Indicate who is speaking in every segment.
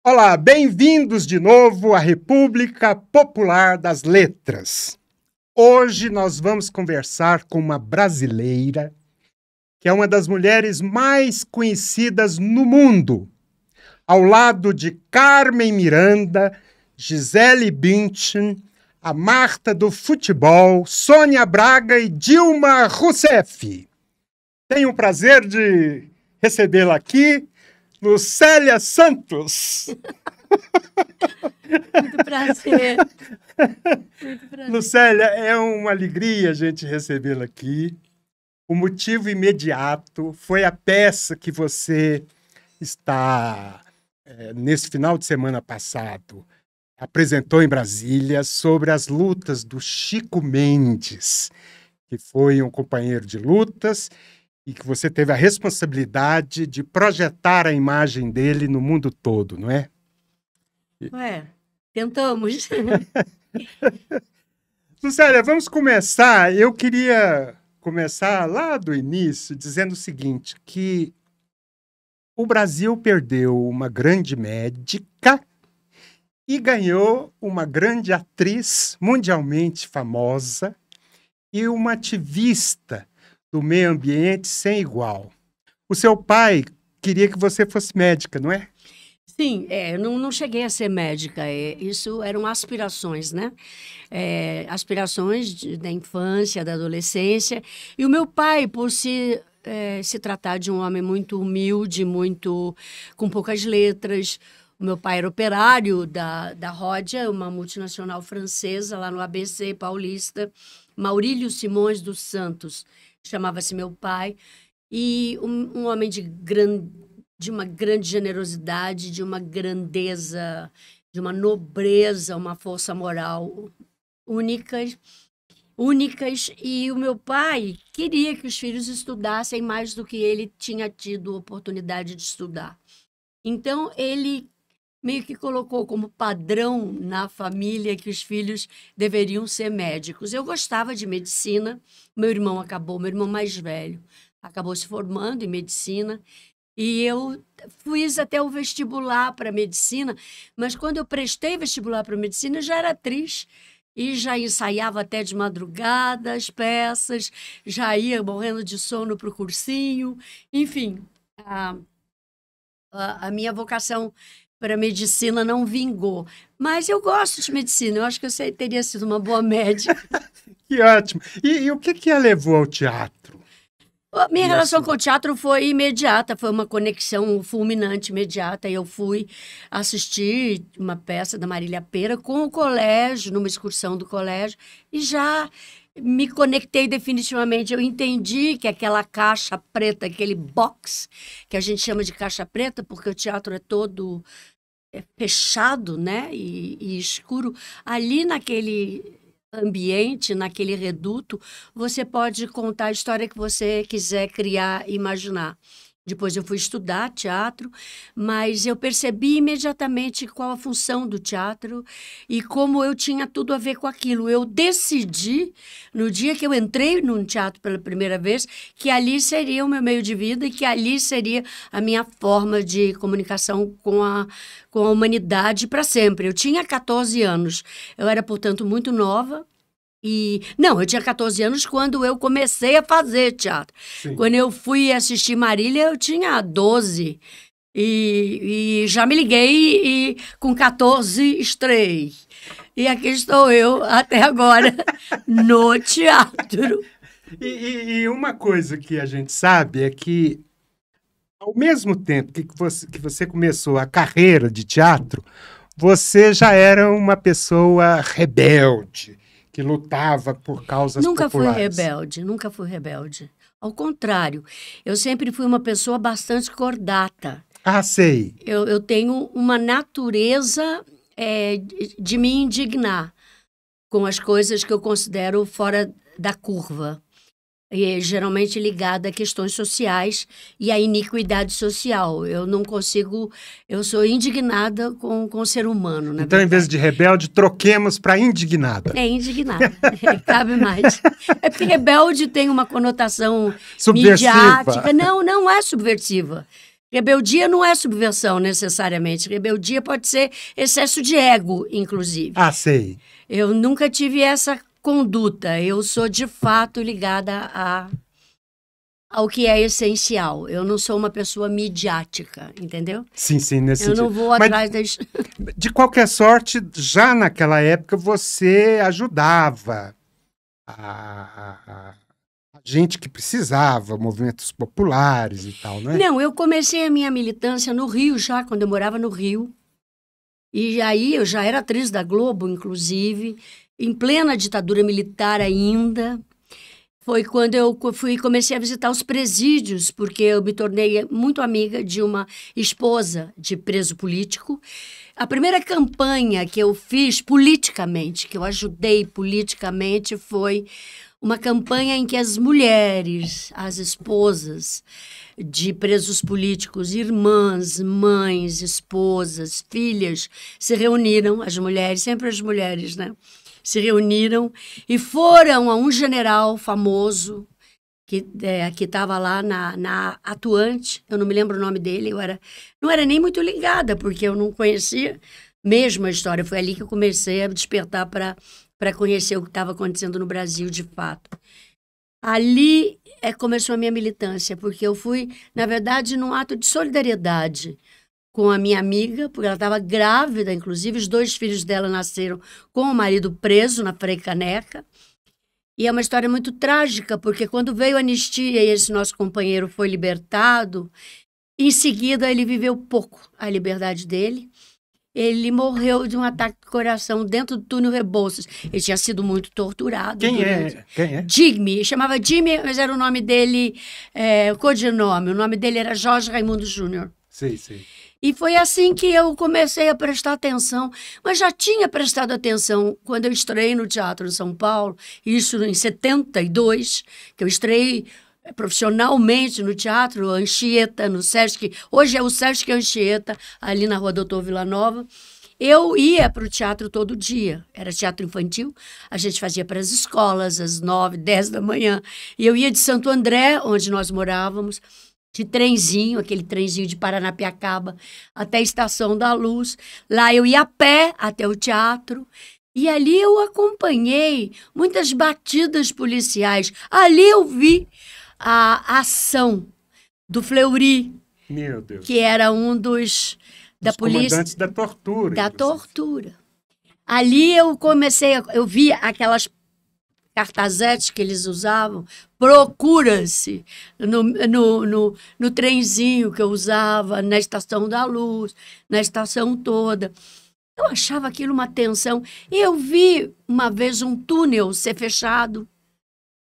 Speaker 1: Olá, bem-vindos de novo à República Popular das Letras. Hoje nós vamos conversar com uma brasileira que é uma das mulheres mais conhecidas no mundo, ao lado de Carmen Miranda, Gisele Bündchen, a Marta do futebol, Sônia Braga e Dilma Rousseff. Tenho o prazer de recebê-la aqui, Lucélia Santos.
Speaker 2: Muito prazer. Muito prazer.
Speaker 1: Lucélia, é uma alegria a gente recebê-la aqui. O motivo imediato foi a peça que você está, nesse final de semana passado, apresentou em Brasília sobre as lutas do Chico Mendes, que foi um companheiro de lutas e que você teve a responsabilidade de projetar a imagem dele no mundo todo, não é?
Speaker 2: Tentamos.
Speaker 1: Lucélia, vamos começar. Eu queria começar lá do início dizendo o seguinte, que o Brasil perdeu uma grande médica e ganhou uma grande atriz mundialmente famosa e uma ativista do meio ambiente sem igual. O seu pai queria que você fosse médica, não é?
Speaker 2: Sim, eu não cheguei a ser médica. Isso eram aspirações, né? Aspirações da infância, da adolescência. E o meu pai, por se tratar de um homem muito humilde, com poucas letras. O meu pai era operário da Rodia, uma multinacional francesa, lá no ABC Paulista. Maurílio Simões dos Santos chamava-se meu pai. E um homem de uma grande generosidade, de uma grandeza, de uma nobreza, uma força moral únicas. E o meu pai queria que os filhos estudassem mais do que ele tinha tido oportunidade de estudar. Então, ele meio que colocou como padrão na família que os filhos deveriam ser médicos. Eu gostava de medicina, meu irmão mais velho, acabou se formando em medicina, e eu fiz até o vestibular para medicina, mas quando eu prestei vestibular para medicina, eu já era atriz, e já ensaiava até de madrugada as peças, já ia morrendo de sono para o cursinho, enfim, a minha vocação para medicina não vingou. Mas eu gosto de medicina, eu acho que eu teria sido uma boa médica.
Speaker 1: Que ótimo! E o que a levou ao teatro?
Speaker 2: A minha relação com o teatro foi imediata, foi uma conexão fulminante, imediata. Eu fui assistir uma peça da Marília Pêra com o colégio, numa excursão do colégio, e já me conectei definitivamente. Eu entendi que aquela caixa preta, aquele box, que a gente chama de caixa preta, porque o teatro é todo fechado, né, e escuro, ali naquele ambiente, naquele reduto, você pode contar a história que você quiser criar e imaginar. Depois eu fui estudar teatro, mas eu percebi imediatamente qual a função do teatro e como eu tinha tudo a ver com aquilo. Eu decidi, no dia que eu entrei num teatro pela primeira vez, que ali seria o meu meio de vida e que ali seria a minha forma de comunicação com a humanidade para sempre. Eu tinha 14 anos, eu era, portanto, muito nova. Eu tinha 14 anos quando eu comecei a fazer teatro.
Speaker 1: Sim.
Speaker 2: Quando eu fui assistir Marília, eu tinha 12. E já me liguei e com 14 estrei. E aqui estou eu até agora no teatro.
Speaker 1: E uma coisa que a gente sabe é que, ao mesmo tempo que você começou a carreira de teatro, você já era uma pessoa rebelde, que lutava por causas populares.
Speaker 2: Nunca fui rebelde. Ao contrário, eu sempre fui uma pessoa bastante cordata.
Speaker 1: Ah, sei.
Speaker 2: Eu tenho uma natureza de me indignar com as coisas que eu considero fora da curva. E geralmente ligada a questões sociais e à iniquidade social. Eu não consigo... Eu sou indignada com o ser humano, na
Speaker 1: Então,
Speaker 2: verdade.
Speaker 1: em vez de rebelde, troquemos para indignada.
Speaker 2: Indignada. Cabe mais. É porque rebelde tem uma conotação
Speaker 1: Subversiva.
Speaker 2: midiática. Não é subversiva. Rebeldia não é subversão necessariamente. Rebeldia pode ser excesso de ego, inclusive.
Speaker 1: Ah, sei.
Speaker 2: Eu nunca tive essa conduta. Eu sou, de fato, ligada ao que é essencial. Eu não sou uma pessoa midiática, entendeu?
Speaker 1: Sim, nesse
Speaker 2: Eu
Speaker 1: sentido.
Speaker 2: não vou atrás das...
Speaker 1: De qualquer sorte, já naquela época você ajudava a gente que precisava, movimentos populares e tal, né?
Speaker 2: Não, eu comecei a minha militância no Rio já, quando eu morava no Rio. E aí eu já era atriz da Globo, inclusive, em plena ditadura militar ainda. Foi quando eu comecei a visitar os presídios, porque eu me tornei muito amiga de uma esposa de preso político. A primeira campanha que eu fiz politicamente, que eu ajudei politicamente, foi uma campanha em que as mulheres, as esposas de presos políticos, irmãs, mães, esposas, filhas, se reuniram, as mulheres, sempre as mulheres, né? Se reuniram e foram a um general famoso que estava lá na atuante, eu não me lembro o nome dele, não era nem muito ligada, porque eu não conhecia mesmo a história. Foi ali que eu comecei a despertar para conhecer o que estava acontecendo no Brasil, de fato. Ali começou a minha militância, porque eu fui, na verdade, num ato de solidariedade com a minha amiga, porque ela estava grávida, inclusive, os 2 filhos dela nasceram com o marido preso na Frei Caneca. E é uma história muito trágica, porque quando veio a anistia e esse nosso companheiro foi libertado, em seguida ele viveu pouco a liberdade dele. Ele morreu de um ataque de coração dentro do túnel Rebouças. Ele tinha sido muito torturado.
Speaker 1: Quem é?
Speaker 2: Jimmy. Chamava Jimmy, mas era o nome dele, o codinome. O nome dele era Jorge Raimundo Júnior.
Speaker 1: Sei.
Speaker 2: E foi assim que eu comecei a prestar atenção. Mas já tinha prestado atenção quando eu estreiei no Teatro em São Paulo, isso em 72, que eu estreiei profissionalmente no Teatro Anchieta, no Sesc. Hoje é o Sesc Anchieta, ali na Rua Doutor Villanova. Eu ia para o teatro todo dia. Era teatro infantil. A gente fazia para as escolas, às 9, 10 da manhã. E eu ia de Santo André, onde nós morávamos, de trenzinho, aquele trenzinho de Paranapiacaba, até a Estação da Luz. Lá eu ia a pé até o teatro. E ali eu acompanhei muitas batidas policiais. Ali eu vi a ação do Fleury,
Speaker 1: meu Deus,
Speaker 2: que era um dos da polícia,
Speaker 1: comandantes da tortura.
Speaker 2: Da tortura. Ali eu eu vi aquelas cartazetes que eles usavam, procura-se no trenzinho que eu usava, na Estação da Luz, na estação toda. Eu achava aquilo uma tensão. E eu vi uma vez um túnel ser fechado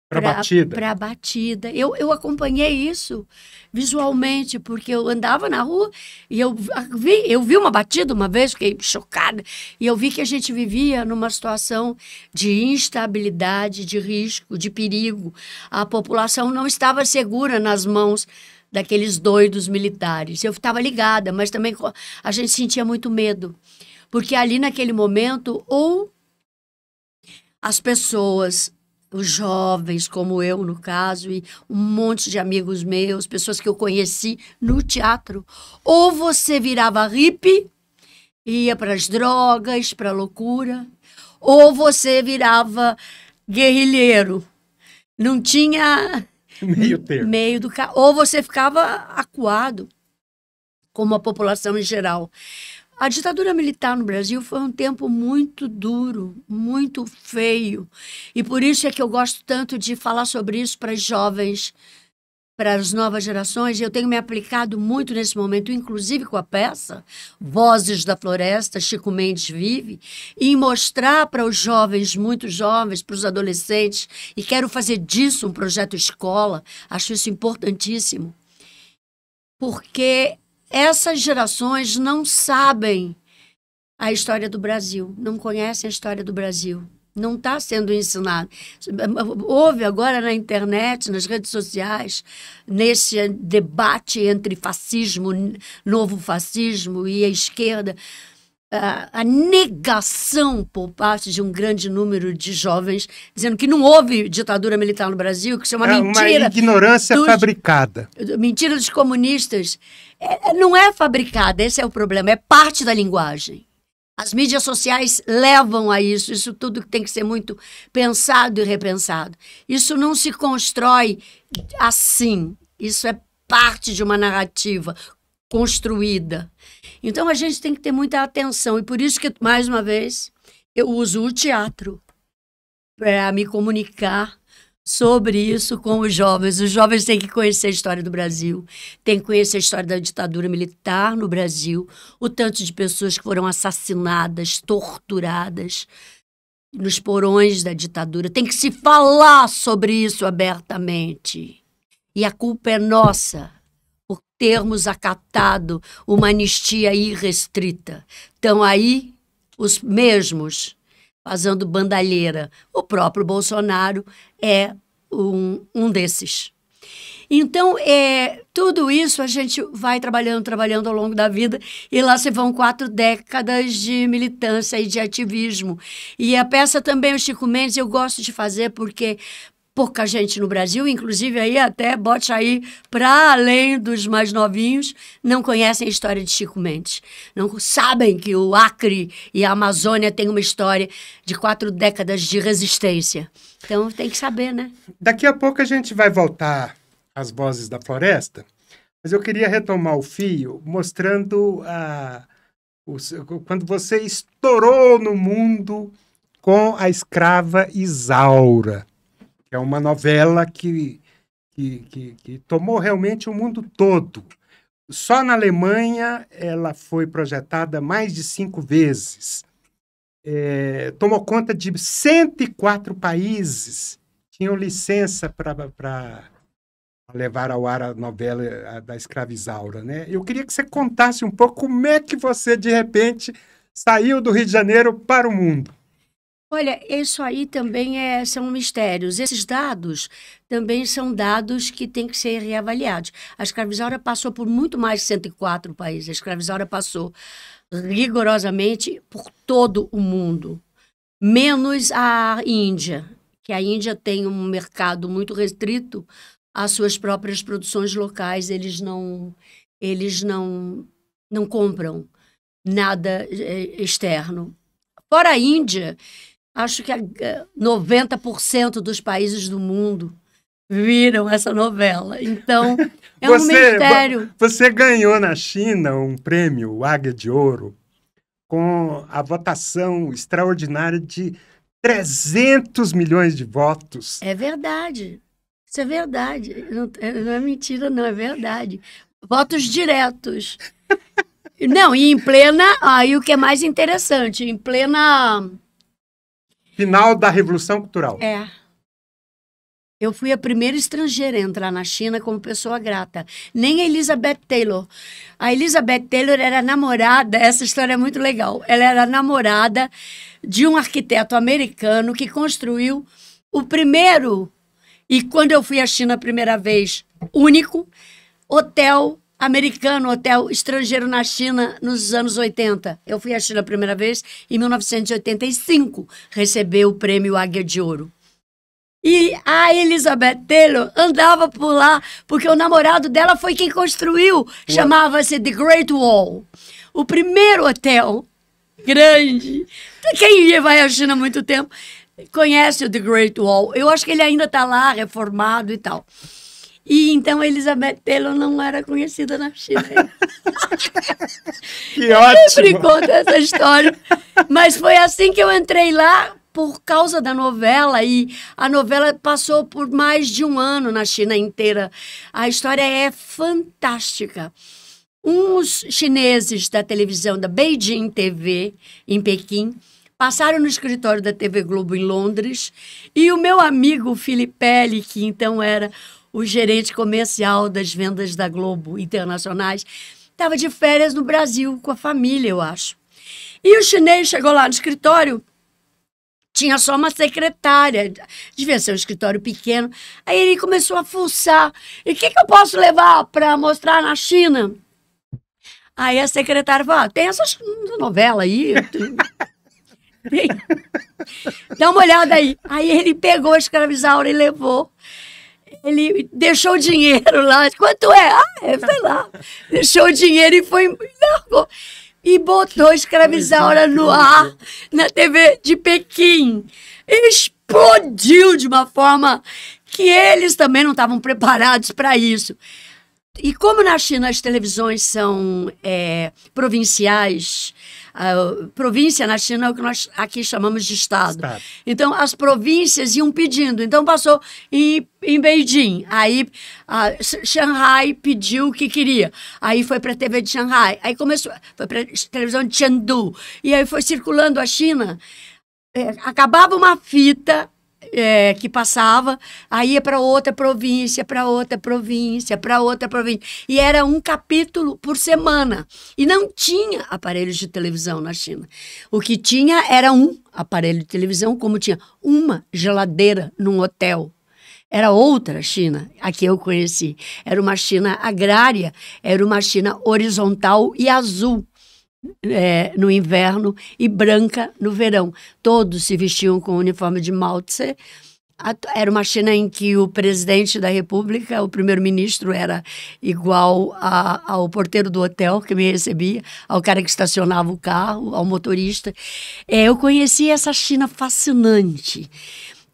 Speaker 2: para a batida. Eu acompanhei isso visualmente, porque eu andava na rua e eu vi uma batida uma vez, fiquei chocada, e eu vi que a gente vivia numa situação de instabilidade, de risco, de perigo. A população não estava segura nas mãos daqueles doidos militares. Eu estava ligada, mas também a gente sentia muito medo, porque ali naquele momento, ou as pessoas, os jovens, como eu, no caso, e um monte de amigos meus, pessoas que eu conheci no teatro. Ou você virava hippie, ia para as drogas, para a loucura, ou você virava guerrilheiro. Não tinha
Speaker 1: meio termo.
Speaker 2: Ou você ficava acuado, como a população em geral. A ditadura militar no Brasil foi um tempo muito duro, muito feio. E por isso é que eu gosto tanto de falar sobre isso para os jovens, para as novas gerações. Eu tenho me aplicado muito nesse momento, inclusive com a peça Vozes da Floresta, Chico Mendes vive, em mostrar para os jovens, muito jovens, para os adolescentes, e quero fazer disso um projeto escola. Acho isso importantíssimo. Porque essas gerações não sabem a história do Brasil, não conhecem a história do Brasil. Não está sendo ensinado. Houve agora na internet, nas redes sociais, nesse debate entre fascismo, novo fascismo e a esquerda, a negação por parte de um grande número de jovens, dizendo que não houve ditadura militar no Brasil, que isso é uma mentira.
Speaker 1: Uma ignorância fabricada.
Speaker 2: Mentira dos comunistas. Não é fabricada, esse é o problema, é parte da linguagem. As mídias sociais levam a isso tudo tem que ser muito pensado e repensado. Isso não se constrói assim, isso é parte de uma narrativa construída. Então, a gente tem que ter muita atenção. E por isso que, mais uma vez, eu uso o teatro para me comunicar sobre isso com os jovens. Os jovens têm que conhecer a história do Brasil, têm que conhecer a história da ditadura militar no Brasil, o tanto de pessoas que foram assassinadas, torturadas nos porões da ditadura. Tem que se falar sobre isso abertamente. E a culpa é nossa por termos acatado uma anistia irrestrita. Estão aí os mesmos fazendo bandalheira. O próprio Bolsonaro é um desses. Então, tudo isso a gente vai trabalhando ao longo da vida, e lá se vão 4 décadas de militância e de ativismo. E a peça também, o Chico Mendes, eu gosto de fazer porque pouca gente no Brasil, inclusive aí até bote aí para além dos mais novinhos, não conhecem a história de Chico Mendes. Não sabem que o Acre e a Amazônia têm uma história de 4 décadas de resistência. Então tem que saber, né?
Speaker 1: Daqui a pouco a gente vai voltar às Vozes da Floresta, mas eu queria retomar o fio mostrando quando você estourou no mundo com A Escrava Isaura. É uma novela que tomou realmente o mundo todo. Só na Alemanha ela foi projetada mais de 5 vezes. Tomou conta de 104 países. Tinham licença para levar ao ar a novela da Escrava Isaura, né? Eu queria que você contasse um pouco como é que você, de repente, saiu do Rio de Janeiro para o mundo.
Speaker 2: Olha, isso aí também são mistérios. Esses dados também são dados que têm que ser reavaliados. A Escrava Isaura passou por muito mais de 104 países. A Escrava Isaura passou rigorosamente por todo o mundo, menos a Índia, que a Índia tem um mercado muito restrito às suas próprias produções locais. Eles não compram nada externo. Fora a Índia, acho que 90% dos países do mundo viram essa novela. Então, um mistério.
Speaker 1: Você ganhou na China um prêmio, o Águia de Ouro, com a votação extraordinária de 300 milhões de votos.
Speaker 2: É verdade. Isso é verdade. Não é mentira, não. É verdade. Votos diretos. Não, e em plena... Aí o que é mais interessante, em plena...
Speaker 1: Final da Revolução Cultural.
Speaker 2: Eu fui a primeira estrangeira a entrar na China como pessoa grata. Nem a Elizabeth Taylor. A Elizabeth Taylor era namorada, essa história é muito legal, ela era namorada de um arquiteto americano que construiu o primeiro, e quando eu fui à China a primeira vez, único, hotel americano, hotel estrangeiro na China nos anos 80. Eu fui à China a primeira vez em 1985, recebeu o prêmio Águia de Ouro. E a Elizabeth Taylor andava por lá, porque o namorado dela foi quem construiu, chamava-se The Great Wall. O primeiro hotel grande. Quem vai à China há muito tempo conhece o The Great Wall. Eu acho que ele ainda está lá, reformado e tal. E então a Elizabeth Taylor não era conhecida na China.
Speaker 1: Que ótimo! Eu
Speaker 2: sempre conto essa história. Mas foi assim que eu entrei lá por causa da novela. E a novela passou por mais de 1 ano na China inteira. A história é fantástica. Uns chineses da televisão da Beijing TV, em Pequim, passaram no escritório da TV Globo em Londres. E o meu amigo Filipelli, que então era o gerente comercial das vendas da Globo Internacionais, estava de férias no Brasil com a família, eu acho. E o chinês chegou lá no escritório, tinha só uma secretária, devia ser um escritório pequeno. Aí ele começou a fuçar. E o que eu posso levar para mostrar na China? Aí a secretária falou, tem essa novela aí, dá uma olhada aí. Aí ele pegou a escravizaura e levou. Ele deixou o dinheiro lá. Quanto é? Sei lá. Deixou o dinheiro e foi... largou. E botou a escravizaura no ar, na TV de Pequim. Explodiu de uma forma que eles também não estavam preparados para isso. E como na China as televisões são provinciais, província na China é o que nós aqui chamamos de estado. Então, as províncias iam pedindo. Então, passou em Beijing. Aí, Shanghai pediu o que queria. Aí foi para a TV de Shanghai. Aí foi para a televisão de Chengdu. E aí foi circulando a China. Acabava uma fita... que passava, aí ia para outra província, para outra província, para outra província. E era um capítulo por semana. E não tinha aparelhos de televisão na China. O que tinha era um aparelho de televisão, como tinha uma geladeira num hotel. Era outra China, a que eu conheci. Era uma China agrária, era uma China horizontal e azul. No inverno e branca no verão. Todos se vestiam com o uniforme de Mao Tse. Era uma China em que o presidente da República, o primeiro-ministro, era igual ao porteiro do hotel que me recebia, ao cara que estacionava o carro, ao motorista. Eu conheci essa China fascinante.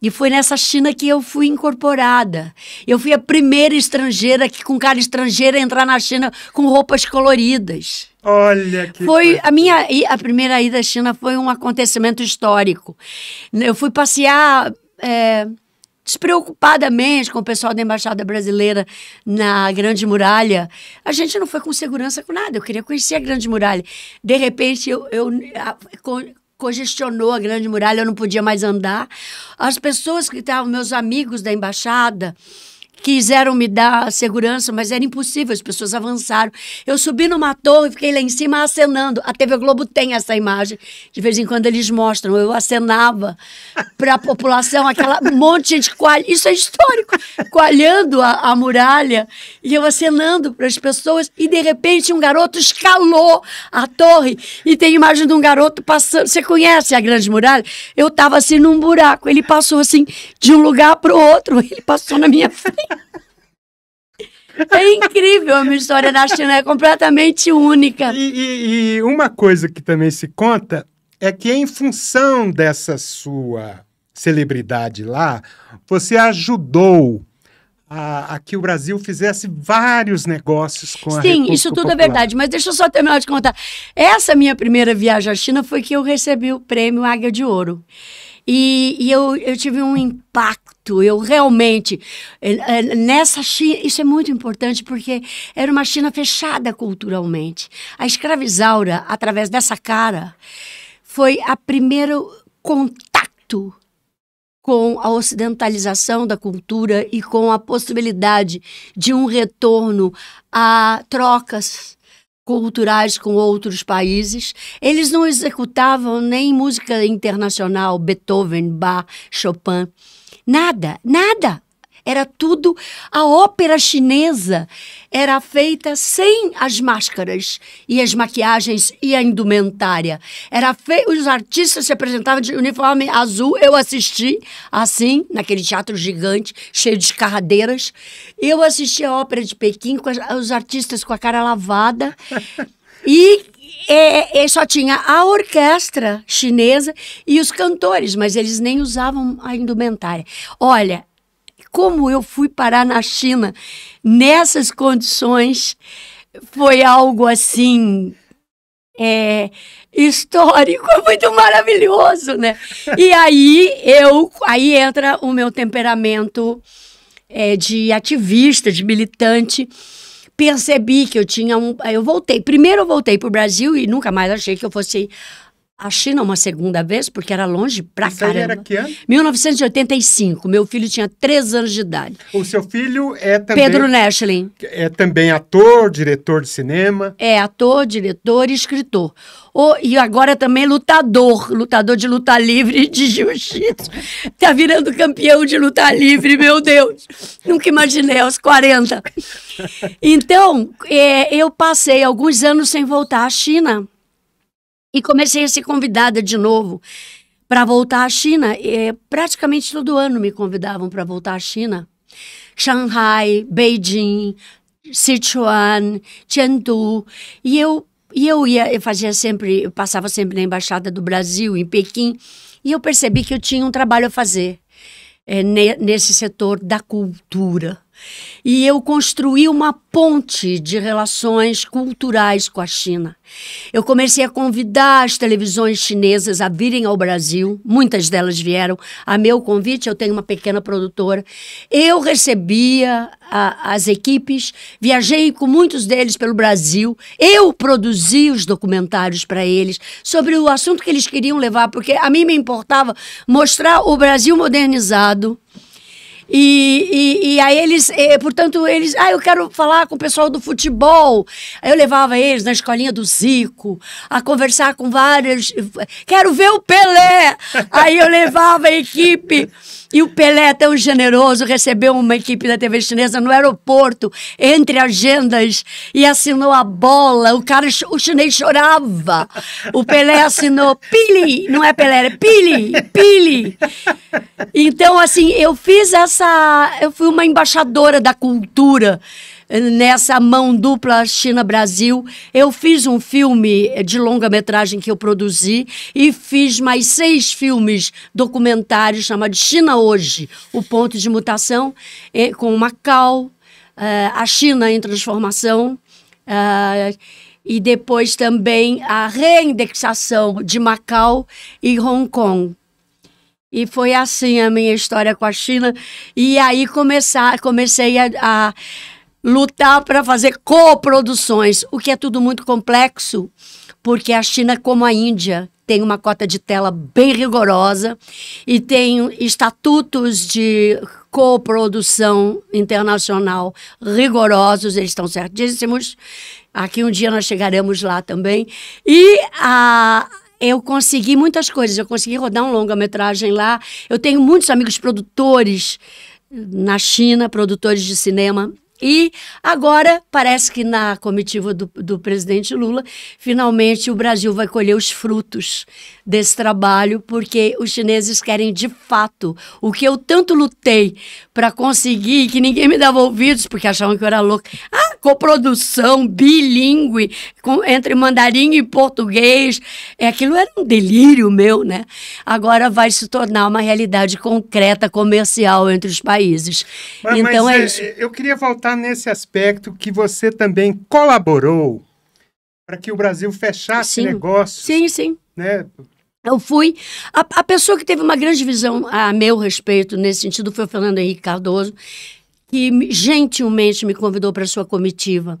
Speaker 2: E foi nessa China que eu fui incorporada. Eu fui a primeira estrangeira com cara estrangeira a entrar na China com roupas coloridas.
Speaker 1: Olha que
Speaker 2: foi a primeira ida à China foi um acontecimento histórico. Eu fui passear despreocupadamente com o pessoal da Embaixada Brasileira na Grande Muralha. A gente não foi com segurança com nada. Eu queria conhecer a Grande Muralha. De repente, congestionou a Grande Muralha, eu não podia mais andar. As pessoas que estavam, meus amigos da embaixada, quiseram me dar segurança, mas era impossível, as pessoas avançaram. Eu subi numa torre e fiquei lá em cima acenando. A TV Globo tem essa imagem, de vez em quando eles mostram. Eu acenava para a população, aquela monte de coalha. Isso é histórico. Coalhando a muralha, e eu acenando para as pessoas, e de repente um garoto escalou a torre, e tem imagem de um garoto passando. Você conhece a Grande Muralha? Eu estava assim num buraco, ele passou assim de um lugar para o outro, ele passou na minha frente. É incrível, a minha história na China é completamente única.
Speaker 1: E uma coisa que também se conta é que em função dessa sua celebridade lá, você ajudou a que o Brasil fizesse vários negócios com a República
Speaker 2: Sim, isso tudo
Speaker 1: Popular.
Speaker 2: é verdade, mas deixa eu só terminar de contar. Essa minha primeira viagem à China foi que eu recebi o prêmio Águia de Ouro. E eu tive um impacto, eu realmente, nessa China, isso é muito importante porque era uma China fechada culturalmente. A escravizaura, através dessa cara, foi o primeiro contato com a ocidentalização da cultura e com a possibilidade de um retorno a trocas culturais com outros países. Eles não executavam nem música internacional, Beethoven, Bach, Chopin, nada, nada. Era tudo, a ópera chinesa era feita sem as máscaras e as maquiagens e a indumentária. Os artistas se apresentavam de uniforme azul, eu assisti assim, naquele teatro gigante, cheio de escarradeiras. Eu assisti a ópera de Pequim com os artistas com a cara lavada e só tinha a orquestra chinesa e os cantores, mas eles nem usavam a indumentária. Olha, como eu fui parar na China nessas condições, foi algo assim histórico, muito maravilhoso, né? E aí entra o meu temperamento de ativista, de militante. Percebi que eu tinha eu voltei. Primeiro eu voltei para o Brasil e nunca mais achei que eu fosse a China uma segunda vez, porque era longe pra
Speaker 1: Isso aí
Speaker 2: caramba.
Speaker 1: era que ano?
Speaker 2: 1985. Meu filho tinha 3 anos de idade.
Speaker 1: O seu filho é também...
Speaker 2: Pedro Neschlin.
Speaker 1: É também ator, diretor de cinema.
Speaker 2: É ator, diretor e escritor. E agora também lutador de luta livre e de jiu-jitsu. Tá virando campeão de luta livre, meu Deus. Nunca imaginei, aos 40. Então, eu passei alguns anos sem voltar à China. E comecei a ser convidada de novo para voltar à China. Praticamente todo ano me convidavam para voltar à China. Shanghai, Beijing, Sichuan, Chengdu. E eu passava sempre na Embaixada do Brasil, em Pequim. E eu percebi que eu tinha um trabalho a fazer nesse setor da cultura. E eu construí uma ponte de relações culturais com a China. Eu comecei a convidar as televisões chinesas a virem ao Brasil. Muitas delas vieram a meu convite. Eu tenho uma pequena produtora. Eu recebia as equipes, viajei com muitos deles pelo Brasil. Eu produzi os documentários para eles sobre o assunto que eles queriam levar, porque a mim me importava mostrar o Brasil modernizado. E aí portanto, eu quero falar com o pessoal do futebol. Aí eu levava eles na escolinha do Zico, a conversar com vários, quero ver o Pelé. Aí eu levava a equipe, e o Pelé, tão generoso, recebeu uma equipe da TV chinesa no aeroporto, entre agendas, e assinou a bola. O chinês chorava. O Pelé assinou Pili, não é Pelé, é Pili. Então, assim, eu fui uma embaixadora da cultura nessa mão dupla China-Brasil. Eu fiz um filme de longa-metragem que eu produzi e fiz mais 6 filmes documentários chamados China Hoje, o ponto de mutação, com Macau, a China em transformação, e depois também a reindexação de Macau e Hong Kong. E foi assim a minha história com a China. E aí comecei a lutar para fazer coproduções, o que é tudo muito complexo, porque a China, como a Índia, tem uma cota de tela bem rigorosa e tem estatutos de coprodução internacional rigorosos, eles estão certíssimos. Aqui um dia nós chegaremos lá também. E eu consegui muitas coisas, eu consegui rodar um longa-metragem lá. Eu tenho muitos amigos produtores na China, produtores de cinema. E agora, parece que na comitiva do presidente Lula, finalmente o Brasil vai colher os frutos desse trabalho, porque os chineses querem, de fato, o que eu tanto lutei para conseguir, que ninguém me dava ouvidos, porque achavam que eu era louca. Coprodução bilíngue, entre mandarim e português. Aquilo era um delírio meu, né? Agora vai se tornar uma realidade concreta, comercial entre os países. Então é isso.
Speaker 1: Eu queria voltar nesse aspecto que você também colaborou para que o Brasil fechasse negócios.
Speaker 2: Sim.
Speaker 1: Né?
Speaker 2: Eu fui... A pessoa que teve uma grande visão a meu respeito nesse sentido foi o Fernando Henrique Cardoso, que gentilmente me convidou para sua comitiva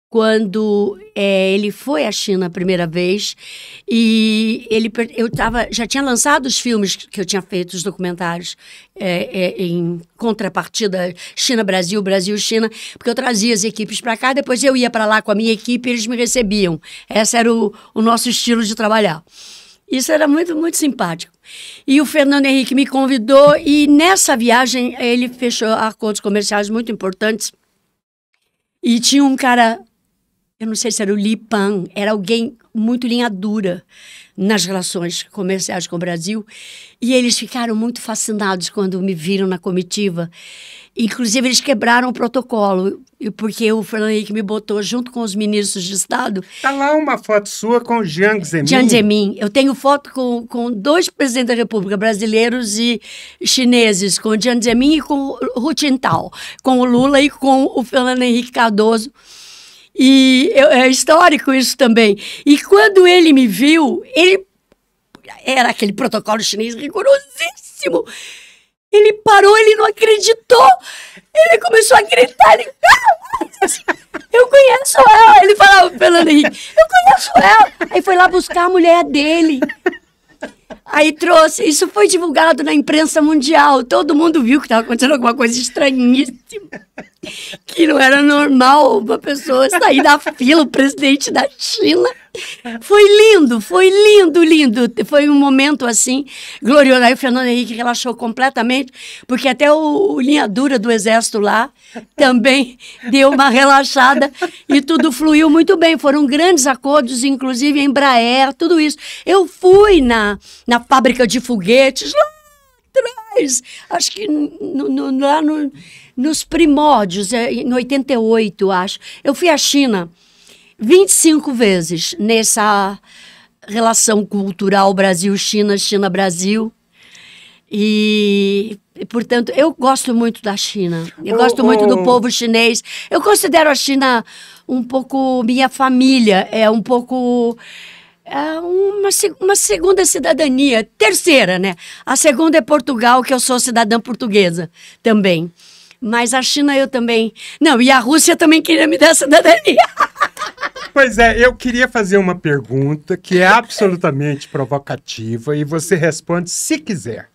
Speaker 2: quando ele foi à China a primeira vez, e eu já tinha lançado os filmes que eu tinha feito, os documentários, em contrapartida China-Brasil, Brasil-China, porque eu trazia as equipes para cá, depois eu ia para lá com a minha equipe e eles me recebiam. Esse era o nosso estilo de trabalhar. Isso era muito, muito simpático. E o Fernando Henrique me convidou, e nessa viagem ele fechou acordos comerciais muito importantes. E tinha um cara, eu não sei se era o Li Pan, era alguém muito linha dura nas relações comerciais com o Brasil. E eles ficaram muito fascinados quando me viram na comitiva. Inclusive, eles quebraram o protocolo, porque o Fernando Henrique me botou junto com os ministros de Estado.
Speaker 1: Está lá uma foto sua com o Jiang Zemin.
Speaker 2: Jiang Zemin. Eu tenho foto com 2 presidentes da República, brasileiros e chineses, com o Jiang Zemin e com o Hu Jintao, com o Lula e com o Fernando Henrique Cardoso. E é histórico isso também. E quando ele me viu, era aquele protocolo chinês rigorosíssimo. Ele parou, ele não acreditou. Ele começou a gritar. Eu conheço ela. Ele falava, Fernando Henrique, eu conheço ela. Aí foi lá buscar a mulher dele. Aí trouxe, isso foi divulgado na imprensa mundial. Todo mundo viu que estava acontecendo alguma coisa estranhíssima. Que não era normal uma pessoa sair da fila, o presidente da China. Foi lindo, lindo. Foi um momento assim, glorioso. Aí o Fernando Henrique relaxou completamente, porque até o linha dura do exército lá também deu uma relaxada e tudo fluiu muito bem. Foram grandes acordos, inclusive Embraer, tudo isso. Eu fui na fábrica de foguetes lá atrás, acho que lá nos primórdios, em 88, acho. Eu fui à China 25 vezes nessa relação cultural Brasil-China, China-Brasil. E, portanto, eu gosto muito da China. Eu gosto muito do povo chinês. Eu considero a China um pouco minha família. É um pouco... uma segunda cidadania. Terceira, né? A segunda é Portugal, que eu sou cidadã portuguesa também. Mas a China eu também... Não, e a Rússia também queria me dar cidadania.
Speaker 1: Pois é, eu queria fazer uma pergunta que é absolutamente provocativa e você responde se quiser.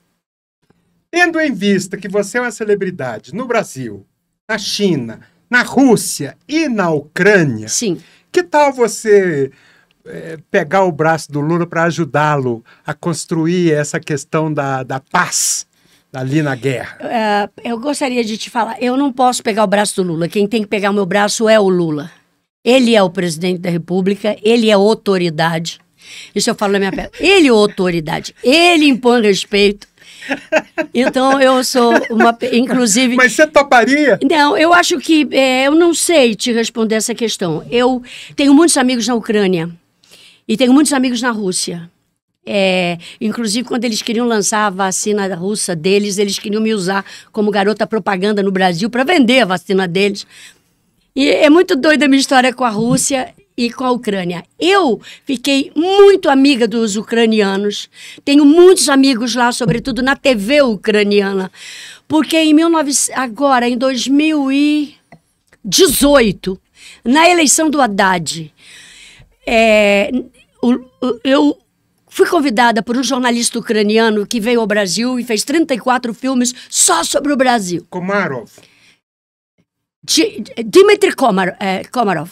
Speaker 1: Tendo em vista que você é uma celebridade no Brasil, na China, na Rússia e na Ucrânia,
Speaker 2: sim,
Speaker 1: que tal você pegar o braço do Lula para ajudá-lo a construir essa questão da paz ali na guerra?
Speaker 2: Eu gostaria de te falar, eu não posso pegar o braço do Lula. Quem tem que pegar o meu braço é o Lula. Ele é o presidente da República, ele é autoridade. Isso eu falo na minha peça. Ele é autoridade, ele impõe respeito. Então eu sou uma... Inclusive...
Speaker 1: Mas você toparia?
Speaker 2: Não, eu acho que... eu não sei te responder essa questão. Eu tenho muitos amigos na Ucrânia e tenho muitos amigos na Rússia. Inclusive, quando eles queriam lançar a vacina russa deles, eles queriam me usar como garota propaganda no Brasil para vender a vacina deles. E é muito doida a minha história com a Rússia e com a Ucrânia. Eu fiquei muito amiga dos ucranianos. Tenho muitos amigos lá, sobretudo na TV ucraniana. Porque em 2018, na eleição do Haddad, eu fui convidada por um jornalista ucraniano que veio ao Brasil e fez 34 filmes só sobre o Brasil.
Speaker 1: Komarov.
Speaker 2: Dmitry Komarov.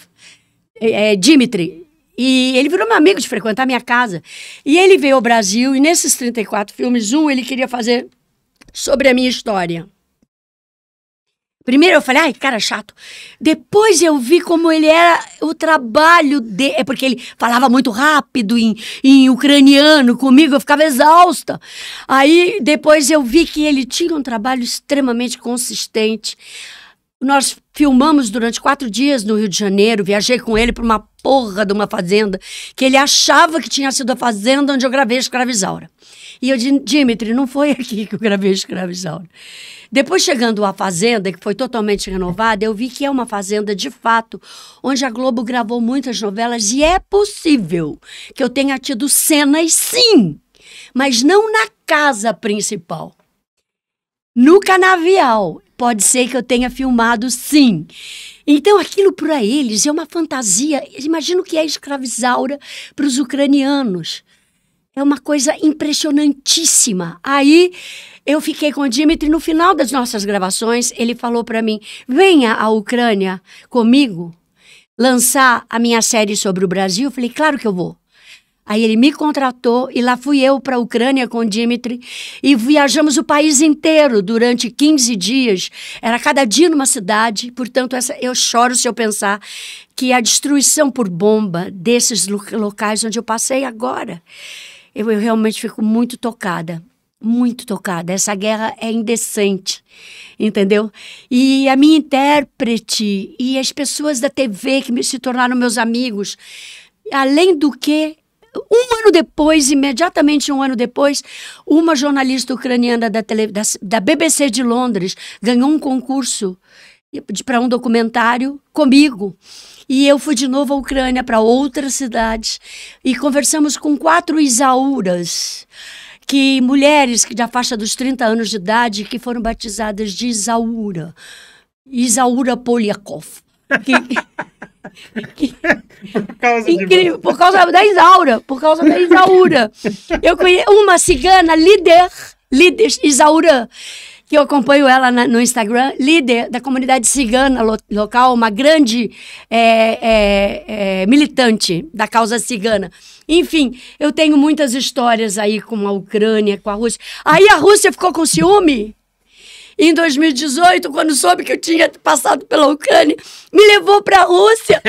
Speaker 2: Dmitry. E ele virou meu amigo de frequentar a minha casa. E ele veio ao Brasil e nesses 34 filmes, ele queria fazer sobre a minha história. Primeiro eu falei, ai, cara chato. Depois eu vi como ele era, o trabalho dele. É porque ele falava muito rápido em ucraniano comigo, eu ficava exausta. Aí depois eu vi que ele tinha um trabalho extremamente consistente. Nós filmamos durante 4 dias no Rio de Janeiro, viajei com ele para uma porra de uma fazenda, que ele achava que tinha sido a fazenda onde eu gravei Escravizaura. E eu disse, Dmitry, não foi aqui que eu gravei Escravizaura. Depois, chegando à fazenda, que foi totalmente renovada, eu vi que é uma fazenda, de fato, onde a Globo gravou muitas novelas, e é possível que eu tenha tido cenas, sim, mas não na casa principal. No canavial, pode ser que eu tenha filmado, sim. Então, aquilo para eles é uma fantasia. Imagino que é Escravizaura para os ucranianos. É uma coisa impressionantíssima. Aí, eu fiquei com o Dmitry. No final das nossas gravações, ele falou para mim, venha à Ucrânia comigo lançar a minha série sobre o Brasil. Eu falei, claro que eu vou. Aí ele me contratou e lá fui eu para a Ucrânia com o Dmitry e viajamos o país inteiro durante 15 dias. Era cada dia numa cidade, portanto eu choro se eu pensar que a destruição por bomba desses locais onde eu passei agora, eu realmente fico muito tocada. Muito tocada. Essa guerra é indecente, entendeu? E a minha intérprete e as pessoas da TV que se tornaram meus amigos, além do que, um ano depois, imediatamente um ano depois, uma jornalista ucraniana da BBC de Londres ganhou um concurso para um documentário comigo. E eu fui de novo à Ucrânia, para outras cidades, e conversamos com 4 Isauras, mulheres da faixa dos 30 anos de idade que foram batizadas de Isaura. Isaura Polyakov.
Speaker 1: Por causa
Speaker 2: Incrível, por causa da Isaura, por causa da Isaura. Eu conheço uma cigana, líder Isaura, que eu acompanho ela no Instagram, líder da comunidade cigana local, uma grande militante da causa cigana. Enfim, eu tenho muitas histórias aí com a Ucrânia, com a Rússia. Aí a Rússia ficou com ciúme. Em 2018, quando soube que eu tinha passado pela Ucrânia, me levou para a Rússia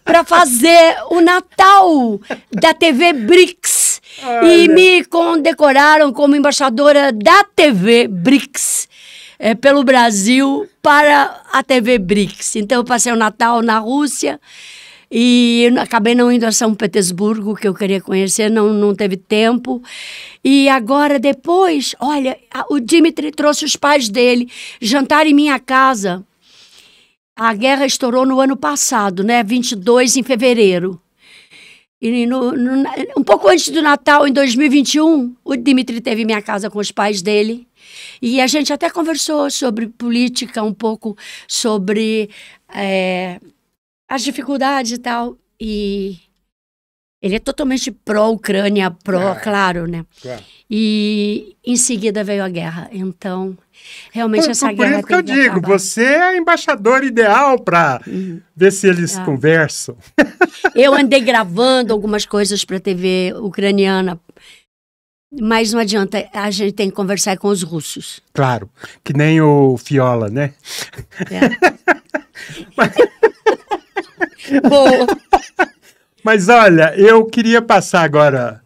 Speaker 2: para fazer o Natal da TV BRICS. E me condecoraram como embaixadora da TV BRICS pelo Brasil para a TV BRICS. Então, eu passei o Natal na Rússia e acabei não indo a São Petersburgo, que eu queria conhecer, não teve tempo. E agora, depois, olha, o Dmitry trouxe os pais dele jantar em minha casa. A guerra estourou no ano passado, né? 22 em fevereiro. E um pouco antes do Natal, em 2021, o Dmitry teve em minha casa com os pais dele. E a gente até conversou sobre política, um pouco sobre as dificuldades e tal. E ele é totalmente pró-Ucrânia, claro, né? Claro. E em seguida veio a guerra. Então, realmente essa guerra
Speaker 1: por isso que eu digo, você é a embaixadora ideal para ver se eles conversam.
Speaker 2: Eu andei gravando algumas coisas para a TV ucraniana, mas não adianta, a gente tem que conversar com os russos.
Speaker 1: Claro, que nem o Fiola, né?
Speaker 2: Bom...
Speaker 1: Mas olha, eu queria passar agora.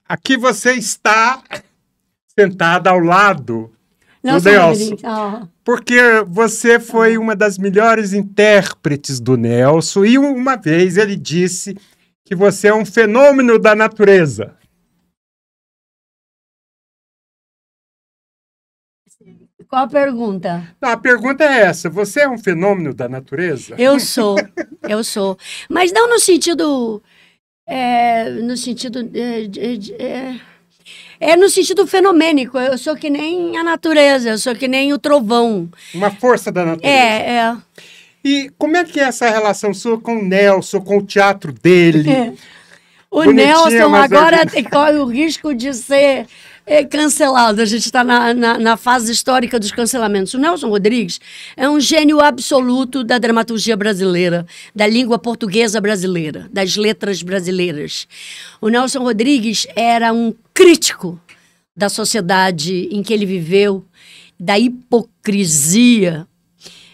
Speaker 1: Aqui você está sentada ao lado do Nelson. Porque você foi uma das melhores intérpretes do Nelson. E uma vez ele disse que você é um fenômeno da natureza.
Speaker 2: Qual a pergunta?
Speaker 1: Não, a pergunta é essa. Você é um fenômeno da natureza?
Speaker 2: Eu sou. Mas não no sentido... no sentido... no sentido fenomênico. Eu sou que nem a natureza, eu sou que nem o trovão.
Speaker 1: Uma força da natureza. E como é que é essa relação sua com o Nelson, com o teatro dele?
Speaker 2: O Nelson agora corre o risco de ser... cancelado, a gente está na fase histórica dos cancelamentos. O Nelson Rodrigues é um gênio absoluto da dramaturgia brasileira, da língua portuguesa brasileira, das letras brasileiras. O Nelson Rodrigues era um crítico da sociedade em que ele viveu, da hipocrisia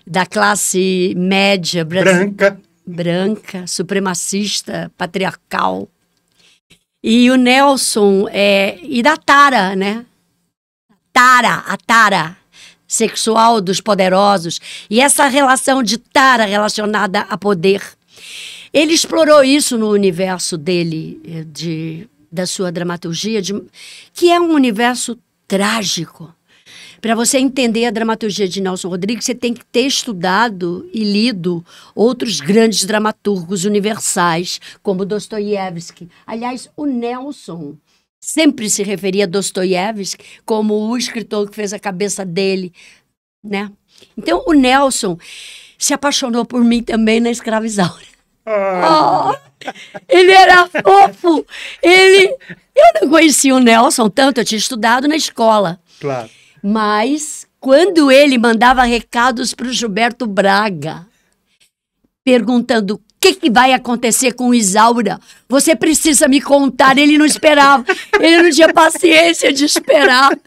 Speaker 2: da classe média branca, supremacista, patriarcal. E o Nelson, e da tara, né? A tara sexual dos poderosos. E essa relação de tara relacionada a poder. Ele explorou isso no universo dele, da sua dramaturgia, que é um universo trágico. Para você entender a dramaturgia de Nelson Rodrigues, você tem que ter estudado e lido outros grandes dramaturgos universais, como Dostoiévski. Aliás, o Nelson sempre se referia a Dostoiévski como o escritor que fez a cabeça dele, né? Então, o Nelson se apaixonou por mim também na Escrava Isaura. Ele era fofo. Eu não conhecia o Nelson tanto, eu tinha estudado na escola.
Speaker 1: Claro.
Speaker 2: Mas, quando ele mandava recados para o Gilberto Braga, perguntando o que vai acontecer com Isaura, você precisa me contar, ele não esperava, ele não tinha paciência de esperar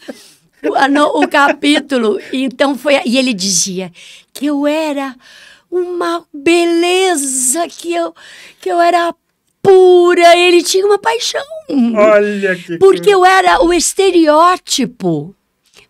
Speaker 2: o capítulo. Então e ele dizia que eu era uma beleza, que eu era pura, ele tinha uma paixão.
Speaker 1: Olha que
Speaker 2: porque eu era o estereótipo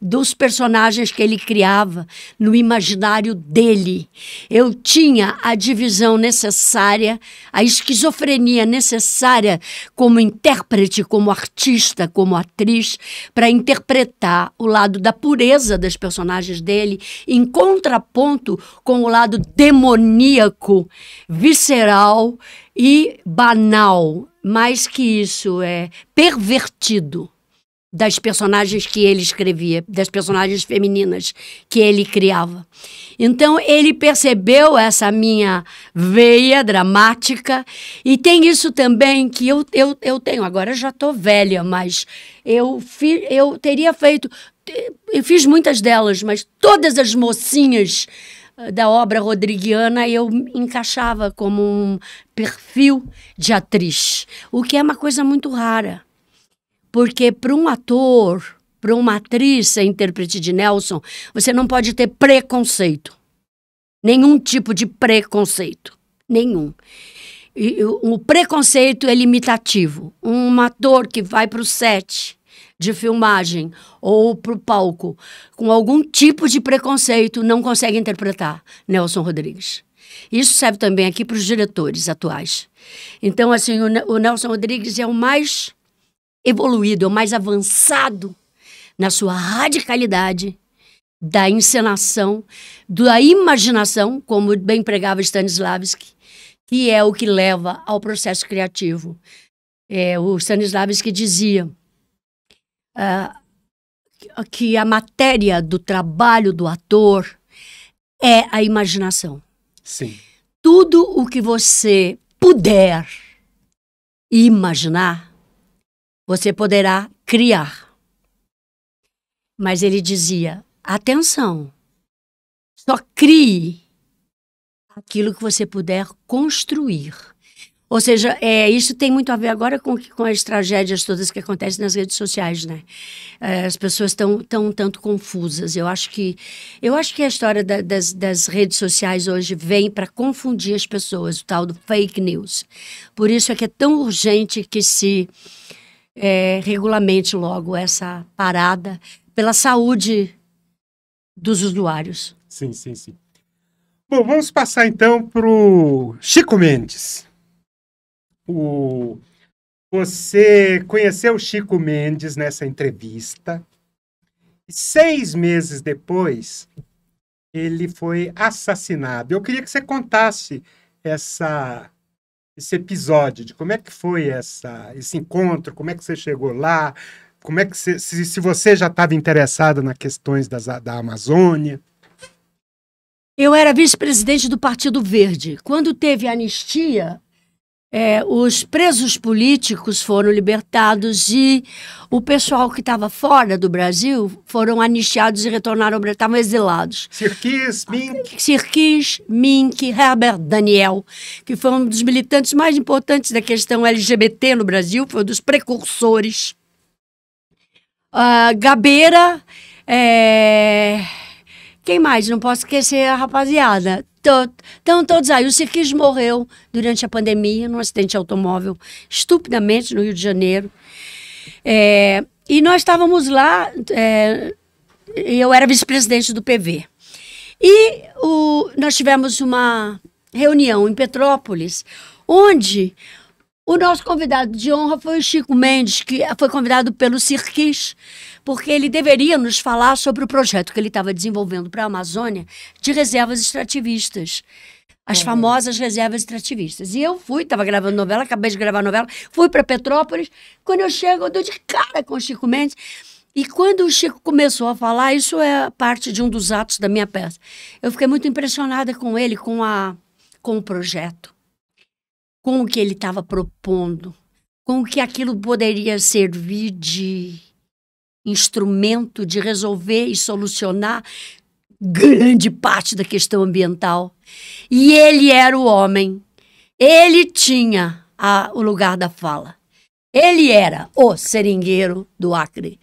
Speaker 2: dos personagens que ele criava no imaginário dele. Eu tinha a divisão necessária, a esquizofrenia necessária como intérprete, como artista, como atriz, para interpretar o lado da pureza das personagens dele, em contraponto com o lado demoníaco, visceral e banal. Mais que isso, pervertido das personagens que ele escrevia, das personagens femininas que ele criava. Então, ele percebeu essa minha veia dramática, e tem isso também que eu tenho. Agora eu já estou velha, mas eu teria feito... Eu fiz muitas delas, mas todas as mocinhas da obra rodriguiana eu encaixava como um perfil de atriz, o que é uma coisa muito rara. Porque para um ator, para uma atriz ser intérprete de Nelson, você não pode ter preconceito. Nenhum tipo de preconceito. Nenhum. E o preconceito é limitativo. Um ator que vai para o set de filmagem ou para o palco com algum tipo de preconceito não consegue interpretar Nelson Rodrigues. Isso serve também aqui para os diretores atuais. Então, assim, o Nelson Rodrigues é o mais evoluído, é o mais avançado na sua radicalidade da encenação, da imaginação, como bem pregava Stanislavski, que é o que leva ao processo criativo. O Stanislavski dizia que a matéria do trabalho do ator é a imaginação.
Speaker 1: Sim.
Speaker 2: Tudo o que você puder imaginar, você poderá criar. Mas ele dizia, atenção, só crie aquilo que você puder construir. Ou seja, isso tem muito a ver agora com as tragédias todas que acontecem nas redes sociais, né? As pessoas estão um tanto confusas. Eu acho que a história das redes sociais hoje vem para confundir as pessoas, o tal do fake news. Por isso é que é tão urgente que se regulamente logo essa parada pela saúde dos usuários.
Speaker 1: Sim, sim, sim. Bom, vamos passar então para o Chico Mendes. Você conheceu o Chico Mendes nessa entrevista. E 6 meses depois, ele foi assassinado. Eu queria que você contasse esse episódio, de como é que foi esse encontro, como é que você chegou lá, como é que se você já estava interessado nas questões da Amazônia.
Speaker 2: Eu era vice-presidente do Partido Verde. Quando teve a anistia, os presos políticos foram libertados e o pessoal que estava fora do Brasil foram anistiados e retornaram ao Brasil, estavam exilados. Sirkis, Mink, Herbert Daniel, que foi um dos militantes mais importantes da questão LGBT no Brasil, foi um dos precursores. Gabeira, quem mais? Não posso esquecer a rapaziada. Então, todos aí. O Sirkis morreu durante a pandemia, num acidente de automóvel, estupidamente, no Rio de Janeiro. E nós estávamos lá, eu era vice-presidente do PV. E nós tivemos uma reunião em Petrópolis, onde o nosso convidado de honra foi o Chico Mendes, que foi convidado pelo Sirkis, porque ele deveria nos falar sobre o projeto que ele estava desenvolvendo para a Amazônia de reservas extrativistas. As famosas reservas extrativistas. E eu estava gravando novela, acabei de gravar novela, fui para Petrópolis. Quando eu chego, eu dou de cara com o Chico Mendes. E quando o Chico começou a falar, isso é parte de um dos atos da minha peça. Eu fiquei muito impressionada com ele, com o projeto, com o que ele estava propondo, com o que aquilo poderia servir de instrumento de resolver e solucionar grande parte da questão ambiental. E ele era o homem. Ele tinha o lugar da fala. Ele era o seringueiro do Acre.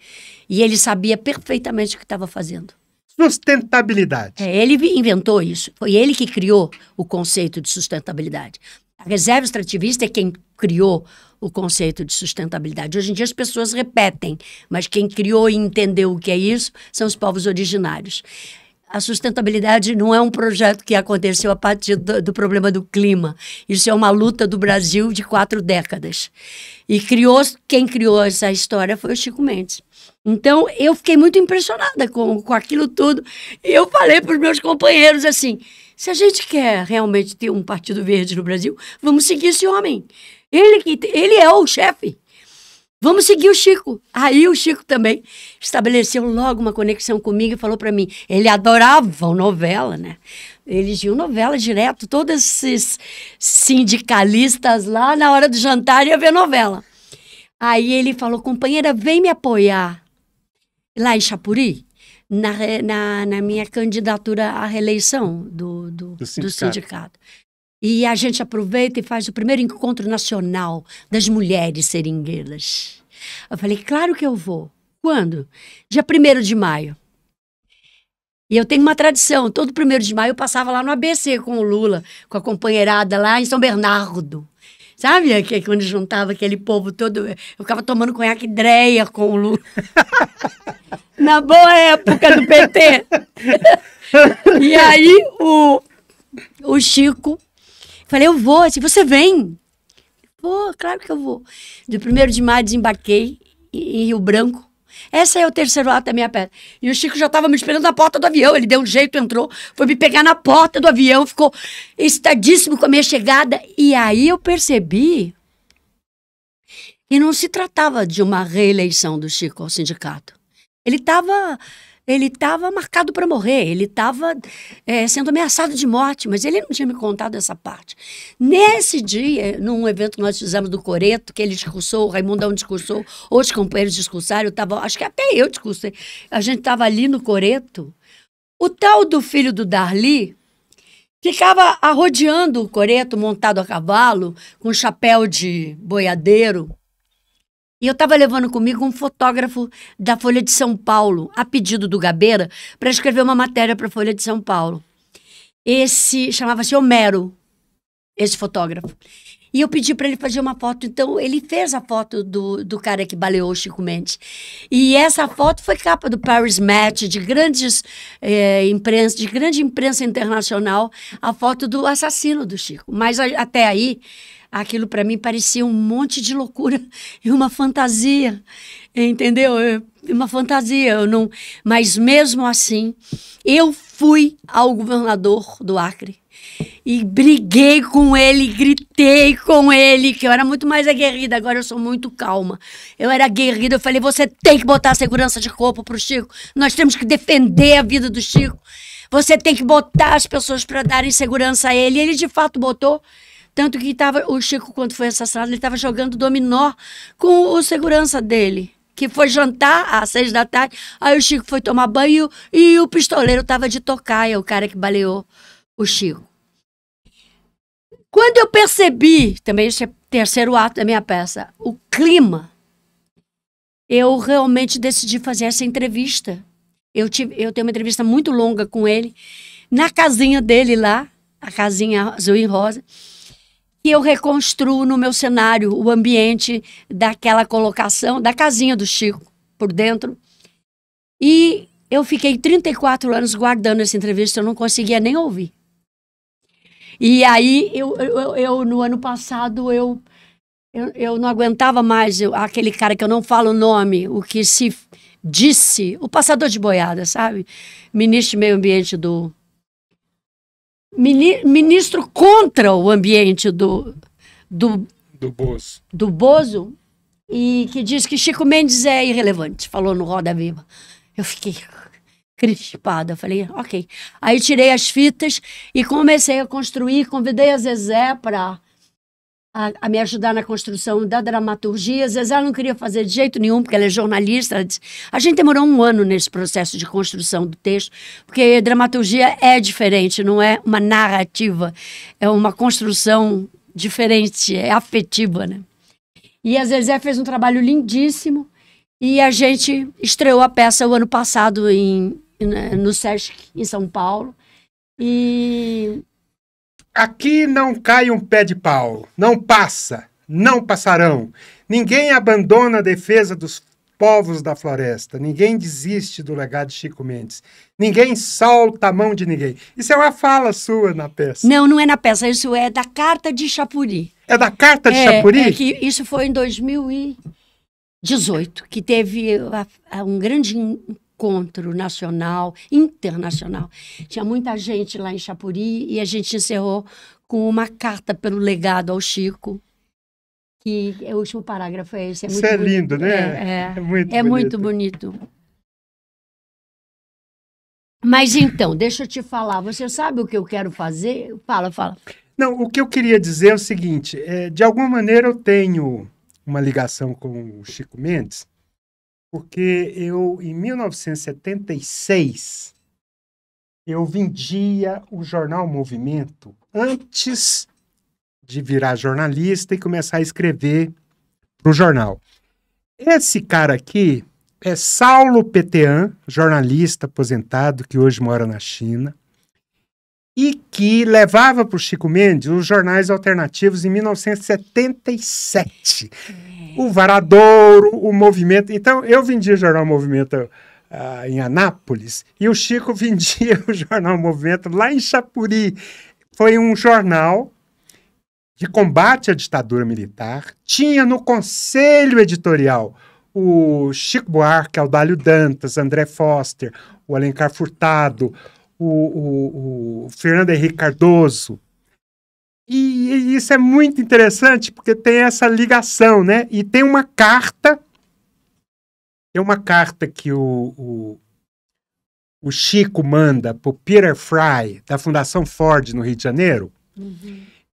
Speaker 2: E ele sabia perfeitamente o que estava fazendo.
Speaker 1: Sustentabilidade.
Speaker 2: Ele inventou isso. Foi ele que criou o conceito de sustentabilidade. A reserva extrativista é quem criou o conceito de sustentabilidade. Hoje em dia as pessoas repetem, mas quem criou e entendeu o que é isso são os povos originários. A sustentabilidade não é um projeto que aconteceu a partir do problema do clima. Isso é uma luta do Brasil de 4 décadas. E quem criou essa história foi o Chico Mendes. Então, eu fiquei muito impressionada com aquilo tudo. E eu falei para os meus companheiros assim, se a gente quer realmente ter um Partido Verde no Brasil, vamos seguir esse homem. Ele é o chefe. Vamos seguir o Chico. Aí o Chico também estabeleceu logo uma conexão comigo e falou para mim. Ele adorava novela, né? Eles viam novela direto. Todos esses sindicalistas lá, na hora do jantar, iam ver novela. Aí ele falou, companheira, vem me apoiar lá em Chapuri, na minha candidatura à reeleição do sindicato. E a gente aproveita e faz o primeiro encontro nacional das mulheres seringueiras. Eu falei, claro que eu vou. Quando? Dia 1º de maio. E eu tenho uma tradição, todo 1º de maio eu passava lá no ABC com o Lula, com a companheirada lá em São Bernardo. Sabe? Que quando juntava aquele povo todo, eu ficava tomando conhaque Dreia com o Lula. Na boa época do PT. E aí o Chico... Falei, eu vou. Assim, você vem? Vou, claro que eu vou. Do 1º de maio desembarquei em Rio Branco. Esse é o terceiro ato da minha peça. E o Chico já estava me esperando na porta do avião. Ele deu um jeito, entrou, foi me pegar na porta do avião, ficou excitadíssimo com a minha chegada. E aí eu percebi que não se tratava de uma reeleição do Chico ao sindicato. Ele estava marcado para morrer, ele estava sendo ameaçado de morte, mas ele não tinha me contado essa parte. Nesse dia, num evento que nós fizemos do Coreto, que ele discursou, o Raimundão discursou, outros companheiros discursaram, acho que até eu discursei, a gente estava ali no Coreto, o tal do filho do Darli ficava arrodeando o Coreto, montado a cavalo, com chapéu de boiadeiro. E eu estava levando comigo um fotógrafo da Folha de São Paulo, a pedido do Gabeira, para escrever uma matéria para a Folha de São Paulo. Esse chamava-se Homero, esse fotógrafo. E eu pedi para ele fazer uma foto. Então, ele fez a foto do cara que baleou o Chico Mendes. E essa foto foi capa do Paris Match, de grande imprensa internacional, a foto do assassino do Chico. Mas até aí... Aquilo para mim parecia um monte de loucura e uma fantasia, entendeu? Uma fantasia. Mas mesmo assim, eu fui ao governador do Acre e briguei com ele, gritei com ele, que eu era muito mais aguerrida, agora eu sou muito calma. Eu era aguerrida, eu falei, você tem que botar segurança de corpo pro Chico, nós temos que defender a vida do Chico, você tem que botar as pessoas para darem segurança a ele. E ele de fato botou. Tanto que o Chico, quando foi assassinado, ele estava jogando dominó com o segurança dele, que foi jantar às 6 da tarde. Aí o Chico foi tomar banho e o pistoleiro estava de tocaia, o cara que baleou o Chico. Quando eu percebi, também esse é o terceiro ato da minha peça, o clima, eu realmente decidi fazer essa entrevista. Eu tenho uma entrevista muito longa com ele, na casinha dele lá, a casinha azul e rosa, e eu reconstruo no meu cenário o ambiente daquela colocação, da casinha do Chico, por dentro. E eu fiquei 34 anos guardando essa entrevista, eu não conseguia nem ouvir. E aí, no ano passado, eu não aguentava mais aquele cara que eu não falo o nome, o que se disse, o passador de boiada, sabe? Ministro de Meio Ambiente do... Ministro contra o ambiente do Bozo, e que diz que Chico Mendes é irrelevante, falou no Roda Viva. Eu fiquei crispada, falei, ok. Aí tirei as fitas e comecei a construir, convidei a Zezé para a me ajudar na construção da dramaturgia. A Zezé não queria fazer de jeito nenhum, porque ela é jornalista. Ela disse, a gente demorou 1 ano nesse processo de construção do texto, porque dramaturgia é diferente, não é uma narrativa, é uma construção diferente, é afetiva, né? E a Zezé fez um trabalho lindíssimo e a gente estreou a peça o ano passado no Sesc, em São Paulo. E...
Speaker 1: Aqui não cai um pé de pau, não passa, não passarão. Ninguém abandona a defesa dos povos da floresta, ninguém desiste do legado de Chico Mendes, ninguém solta a mão de ninguém. Isso é uma fala sua na peça.
Speaker 2: Não, não é na peça, isso é da Carta de Chapuri.
Speaker 1: É da Carta de Chapuri?
Speaker 2: É que isso foi em 2018, que teve um grande encontro nacional, internacional. Tinha muita gente lá em Chapuri e a gente encerrou com uma carta pelo legado ao Chico. que o último parágrafo é esse.
Speaker 1: Isso é lindo, né?
Speaker 2: É muito bonito. Mas então, deixa eu te falar. Você sabe o que eu quero fazer? Fala.
Speaker 1: Não, o que eu queria dizer é o seguinte: de alguma maneira eu tenho uma ligação com o Chico Mendes, porque eu, em 1976, eu vendia o jornal Movimento antes de virar jornalista e começar a escrever para o jornal. Esse cara aqui é Saulo Petean, jornalista aposentado que hoje mora na China, e que levava para o Chico Mendes os jornais alternativos em 1977. O Varadouro, o Movimento. Então, eu vendia o jornal Movimento em Anápolis e o Chico vendia o jornal Movimento lá em Chapuri. Foi um jornal de combate à ditadura militar. Tinha no conselho editorial o Chico Buarque, Audálio Dantas, André Foster, o Alencar Furtado, o Fernando Henrique Cardoso. E isso é muito interessante, porque tem essa ligação, né? E tem uma carta que o Chico manda para o Peter Fry, da Fundação Ford, no Rio de Janeiro,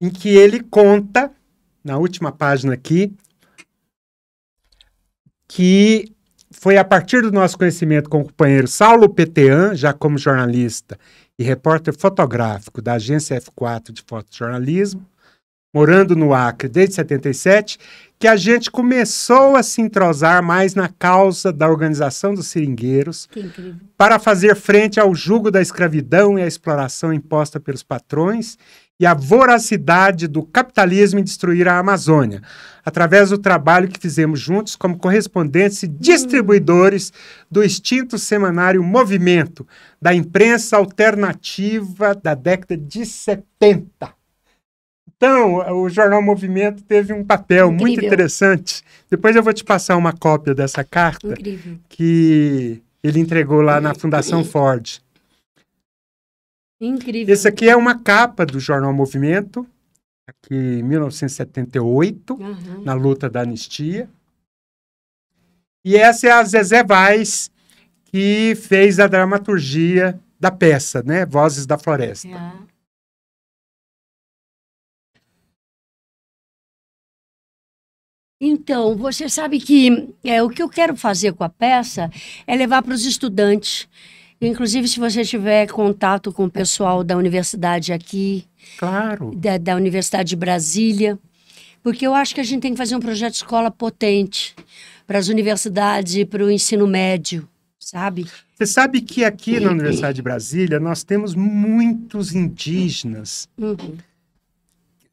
Speaker 1: em que ele conta, na última página aqui, que foi a partir do nosso conhecimento com o companheiro Saulo Petean, já como jornalista e repórter fotográfico da agência F4 de fotojornalismo, morando no Acre desde 77, que a gente começou a se entrosar mais na causa da organização dos seringueiros para fazer frente ao jugo da escravidão e à exploração imposta pelos patrões e à voracidade do capitalismo em destruir a Amazônia, através do trabalho que fizemos juntos como correspondentes e distribuidores do extinto semanário Movimento, da imprensa alternativa da década de 70. Então, o jornal Movimento teve um papel muito interessante. Depois eu vou te passar uma cópia dessa carta que ele entregou lá na Fundação Ford.
Speaker 2: Incrível.
Speaker 1: Esse aqui é uma capa do jornal Movimento, aqui em 1978, na luta da anistia. E essa é a Zezé Vaz, que fez a dramaturgia da peça, né? Vozes da Floresta.
Speaker 2: Então, você sabe que o que eu quero fazer com a peça é levar para os estudantes. Inclusive, se você tiver contato com o pessoal da universidade aqui,
Speaker 1: claro,
Speaker 2: da Universidade de Brasília, porque eu acho que a gente tem que fazer um projeto de escola potente para as universidades e para o ensino médio, sabe?
Speaker 1: Você sabe que aqui na Universidade de Brasília nós temos muitos indígenas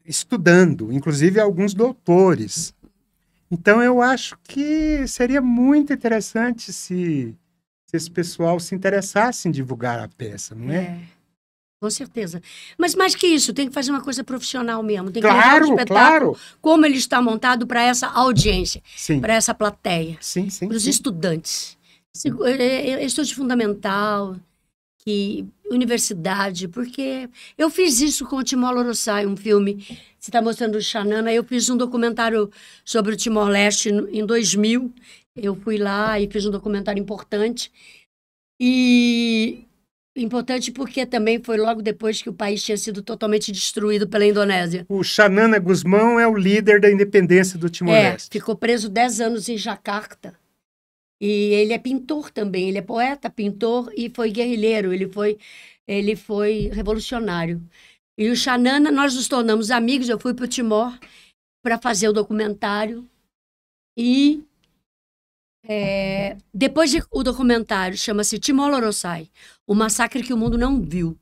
Speaker 1: estudando, inclusive alguns doutores. Então, eu acho que seria muito interessante se esse pessoal se interessasse em divulgar a peça, não é?
Speaker 2: Com certeza. Mas mais que isso, tem que fazer uma coisa profissional mesmo. Tem que
Speaker 1: levar
Speaker 2: o espetáculo como ele está montado para essa audiência, para essa plateia, para os estudantes. Estudo fundamental, universidade, porque eu fiz isso com o Timor-Leste, um filme, você está mostrando o Xanana, eu fiz um documentário sobre o Timor-Leste em 2000, eu fui lá e fiz um documentário importante, e importante porque também foi logo depois que o país tinha sido totalmente destruído pela Indonésia.
Speaker 1: O Xanana Gusmão é o líder da independência do Timor-Leste.
Speaker 2: Ficou preso 10 anos em Jacarta. E ele é pintor também, ele é poeta, pintor e foi guerrilheiro, ele foi revolucionário. E o Xanana, nós nos tornamos amigos, eu fui para o Timor para fazer o documentário e depois o documentário chama-se Timor-Leste, o massacre que o mundo não viu.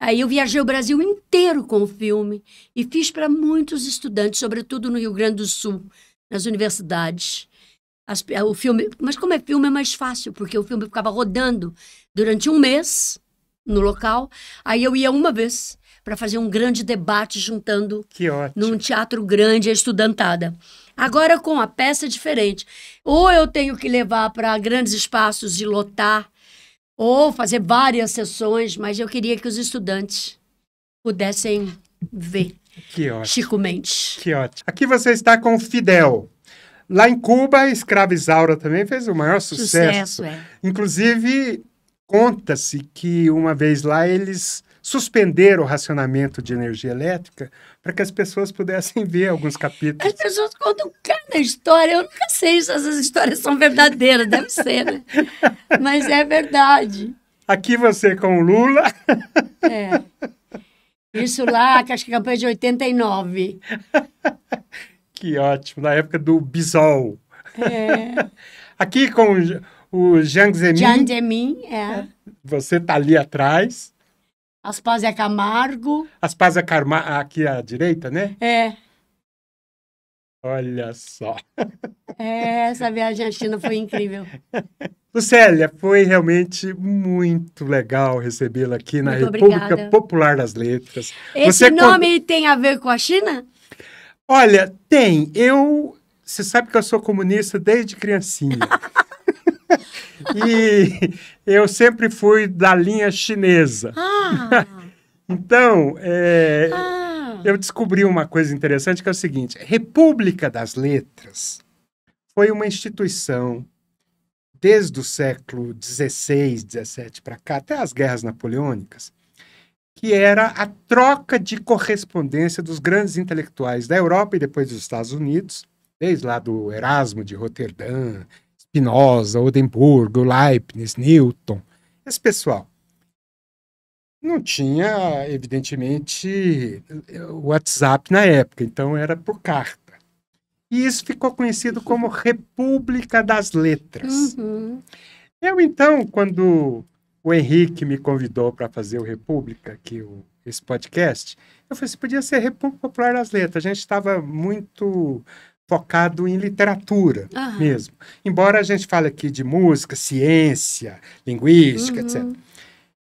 Speaker 2: Aí eu viajei o Brasil inteiro com o filme e fiz para muitos estudantes, sobretudo no Rio Grande do Sul, nas universidades. O filme, mas como é filme é mais fácil, porque o filme ficava rodando durante um mês no local. Aí eu ia uma vez para fazer um grande debate juntando num teatro grande a estudantada. Agora com a peça é diferente. Ou eu tenho que levar para grandes espaços e lotar, ou fazer várias sessões, mas eu queria que os estudantes pudessem ver.
Speaker 1: Que ótimo.
Speaker 2: Chico Mendes.
Speaker 1: Que ótimo. Aqui você está com o Fidel. Lá em Cuba, a escrava Isaura também fez o maior sucesso. Inclusive, conta-se que uma vez lá eles suspenderam o racionamento de energia elétrica para que as pessoas pudessem ver alguns capítulos.
Speaker 2: As pessoas contam cada história. Eu nunca sei se essas histórias são verdadeiras. Deve ser, né? Mas é verdade.
Speaker 1: Aqui você com o Lula.
Speaker 2: É. Isso lá, que acho que a campanha de 89.
Speaker 1: Que ótimo, na época do Bisol.
Speaker 2: É.
Speaker 1: Aqui com o Jiang Zemin.
Speaker 2: Jiang Zemin, é.
Speaker 1: Você está ali atrás.
Speaker 2: Aspásia Camargo.
Speaker 1: Aspásia Camargo, aqui à direita, né?
Speaker 2: É.
Speaker 1: Olha só.
Speaker 2: É, essa viagem à China foi incrível.
Speaker 1: Lucélia, foi realmente muito legal recebê-la aqui na
Speaker 2: Muito
Speaker 1: República
Speaker 2: obrigada.
Speaker 1: Popular das Letras.
Speaker 2: Esse nome tem a ver com a China?
Speaker 1: Olha, tem. Você sabe que eu sou comunista desde criancinha. E eu sempre fui da linha chinesa.
Speaker 2: Ah!
Speaker 1: Então, eu descobri uma coisa interessante que é o seguinte: República das Letras foi uma instituição desde o século XVI, XVII para cá, até as guerras napoleônicas, que era a troca de correspondência dos grandes intelectuais da Europa e depois dos Estados Unidos, desde lá do Erasmo de Roterdã, Spinoza, Oldenburgo, Leibniz, Newton, esse pessoal. Não tinha, evidentemente, o WhatsApp na época, então era por carta. E isso ficou conhecido como República das Letras.
Speaker 2: Uhum.
Speaker 1: Eu, então, quando o Henrique me convidou para fazer o República, esse podcast, eu falei assim, podia ser República Popular das Letras. A gente estava muito focado em literatura mesmo. Embora a gente fale aqui de música, ciência, linguística, etc.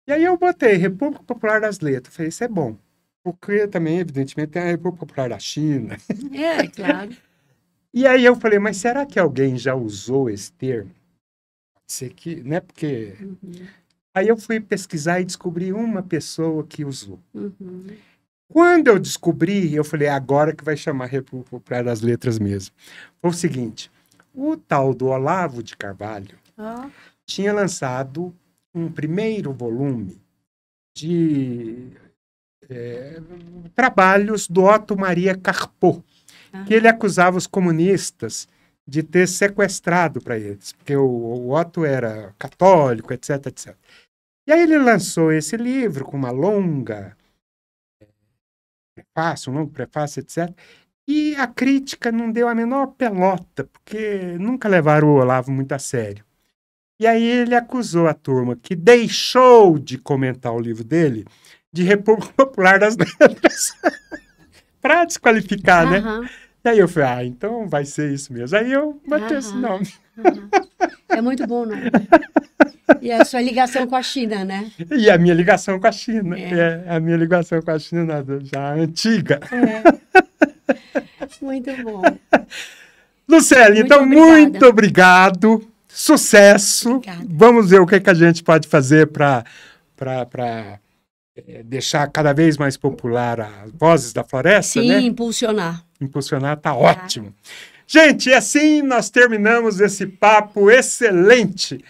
Speaker 1: E aí eu botei República Popular das Letras. Falei, isso é bom. Porque também, evidentemente, tem a República Popular da China.
Speaker 2: É, claro.
Speaker 1: E aí eu falei, mas será que alguém já usou esse termo? Pode ser que, né? Porque... Aí eu fui pesquisar e descobri uma pessoa que usou. Quando eu descobri, eu falei, agora que vai chamar República Popular das Letras mesmo. Foi o seguinte, o tal do Olavo de Carvalho tinha lançado um primeiro volume de trabalhos do Otto Maria Carpo, que ele acusava os comunistas de ter sequestrado para eles, porque o Otto era católico, etc, etc. E aí ele lançou esse livro com uma longa prefácio, um longo prefácio, etc. E a crítica não deu a menor pelota, porque nunca levaram o Olavo muito a sério. E aí ele acusou a turma que deixou de comentar o livro dele de República Popular das Letras para desqualificar, né? E aí eu falei, então vai ser isso mesmo. Aí eu botei esse nome.
Speaker 2: É muito bom, né? E a sua ligação com a China, né?
Speaker 1: E a minha ligação com a China. A minha ligação com a China já antiga.
Speaker 2: Muito bom.
Speaker 1: Lucélia, então muito obrigado. Sucesso.
Speaker 2: Obrigada.
Speaker 1: Vamos ver o que a gente pode fazer para deixar cada vez mais popular as Vozes da Floresta, né?
Speaker 2: Sim, impulsionar.
Speaker 1: Impulsionar, tá ótimo. Gente, e assim nós terminamos esse papo excelente